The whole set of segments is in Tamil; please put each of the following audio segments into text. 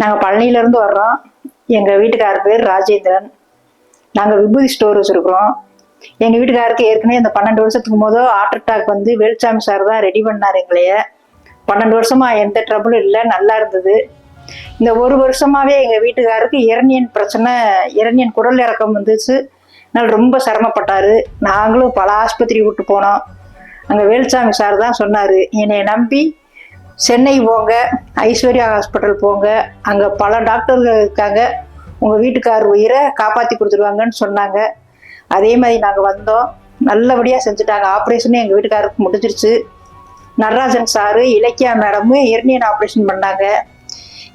நாங்கள் பழனியிலேருந்து வர்றோம். எங்கள் வீட்டுக்காரர் பேர் ராஜேந்திரன். நாங்கள் விபூதி ஸ்டோர் வச்சுருக்குறோம். எங்கள் வீட்டுக்காருக்கு ஏற்கனவே இந்த 12 வருஷத்துக்கு முதல் ஹார்ட் அட்டாக் வந்து வேலுச்சாமி சார் தான் ரெடி பண்ணார் எங்களைய. 12 வருஷமா எந்த ட்ரபிளும் இல்லை, நல்லா இருந்தது. இந்த 1 வருஷமாவே எங்கள் வீட்டுக்காருக்கு இரணியன் பிரச்சனை, இரணியன் குடல் இறக்கம் வந்துச்சு. அதனால் ரொம்ப சிரமப்பட்டார். நாங்களும் பல ஆஸ்பத்திரி விட்டு போனோம். அங்கே வேலுச்சாமி சார் தான் சொன்னார், என்னை நம்பி சென்னை போங்க, ஐஸ்வர்யா ஹாஸ்பிட்டல் போங்க, அங்கே பல டாக்டர்கள் இருக்காங்க, உங்கள் வீட்டுக்காரர் உயிரை காப்பாற்றி கொடுத்துருவாங்கன்னு சொன்னாங்க. அதே மாதிரி நாங்கள் வந்தோம். நல்லபடியாக செஞ்சுட்டாங்க. ஆப்ரேஷனே எங்கள் வீட்டுக்காரருக்கு முடிஞ்சிருச்சு. நடராஜன் சாரு, இலக்கியா மேடமு இரணியன் ஆப்ரேஷன் பண்ணாங்க.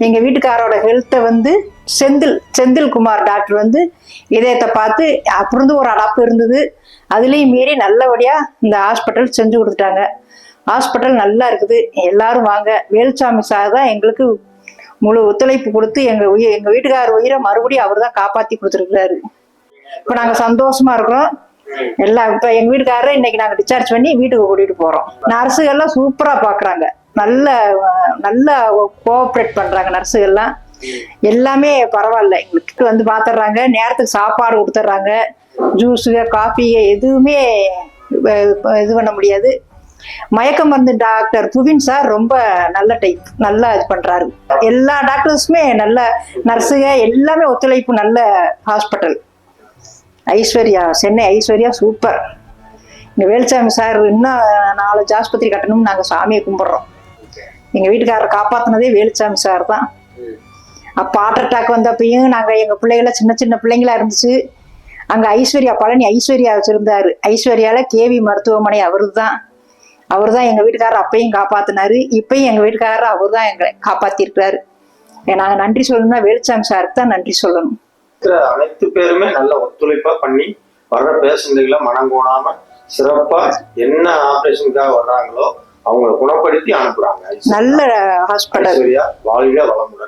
எங்கள் வீட்டுக்காரோட ஹெல்த்தை வந்து செந்தில்குமார் டாக்டர் வந்து இதயத்தை பார்த்து அப்புறம் ஒரு அடப்பு இருந்தது, அதுலேயும் மீறி நல்லபடியாக இந்த ஹாஸ்பிட்டல் செஞ்சு கொடுத்துட்டாங்க. ஹாஸ்பிட்டல் நல்லா இருக்குது. எல்லாரும் வாங்க. வேலுச்சாமி சார் தான் எங்களுக்கு முழு ஒத்துழைப்பு கொடுத்து எங்கள் வீட்டுக்காரர் உயிரை மறுபடியும் அவர் தான் காப்பாற்றி கொடுத்துருக்குறாரு. இப்போ நாங்கள் சந்தோஷமா இருக்கிறோம். இப்போ எங்கள் வீட்டுக்காரரை இன்னைக்கு நாங்கள் டிஸ்சார்ஜ் பண்ணி வீட்டுக்கு கூட்டிகிட்டு போகிறோம். நர்ஸுகள்லாம் சூப்பராக பார்க்குறாங்க, நல்லா கோஆப்ரேட் பண்ணுறாங்க நர்ஸுகள்லாம். எல்லாமே பரவாயில்ல, எங்களுக்கு வந்து பார்த்துட்றாங்க. நேரத்துக்கு சாப்பாடு கொடுத்துட்றாங்க. ஜூஸு காஃபி எதுவுமே இது பண்ண முடியாது. மயக்க மருந்து டாக்டர் புவின் சார் ரொம்ப நல்ல டைப், நல்லா இது பண்றாரு. எல்லா டாக்டர்ஸுமே நல்ல நர்ஸுங்க, எல்லாமே ஒத்துழைப்பு. நல்ல ஹாஸ்பிட்டல் ஐஸ்வர்யா, சென்னை ஐஸ்வர்யா சூப்பர். இந்த வேலுச்சாமி சார் இன்னும் 4 ஆஸ்பத்திரி கட்டணும்னு நாங்கள் சாமியை கும்பிட்றோம். எங்கள் வீட்டுக்காரரை காப்பாற்றினதே வேலுச்சாமி சார் தான். அப்போ ஹார்ட் அட்டாக் வந்தப்பையும் நாங்கள் எங்கள் பிள்ளைகளை சின்ன பிள்ளைங்களா இருந்துச்சு. அங்கே ஐஸ்வர்யா, பழனி ஐஸ்வர்யா வச்சுருந்தாரு. ஐஸ்வர்யாவில் கேவி மருத்துவமனை அவர் தான் எங்கள் வீட்டுக்காரர் அப்பையும் காப்பாற்றினாரு. இப்பயும் எங்கள் வீட்டுக்காரர் அவர் தான் எங்களை காப்பாற்றிருக்கிறாரு. நாங்கள் நன்றி சொல்லணும்னா வேலுச்சாமி சாருக்கு தான் நன்றி சொல்லணும். அனைத்து பேருமே நல்ல ஒத்துழைப்பா பண்ணி வர்ற பேஷண்ட்களை மனம் கோணாம சிறப்பா என்ன ஆபரேஷனுக்காக வர்றாங்களோ அவங்களை குணப்படுத்தி அனுப்புறாங்க. நல்ல ஹாஸ்பிட்டல். வாழ்க வளமுடன்.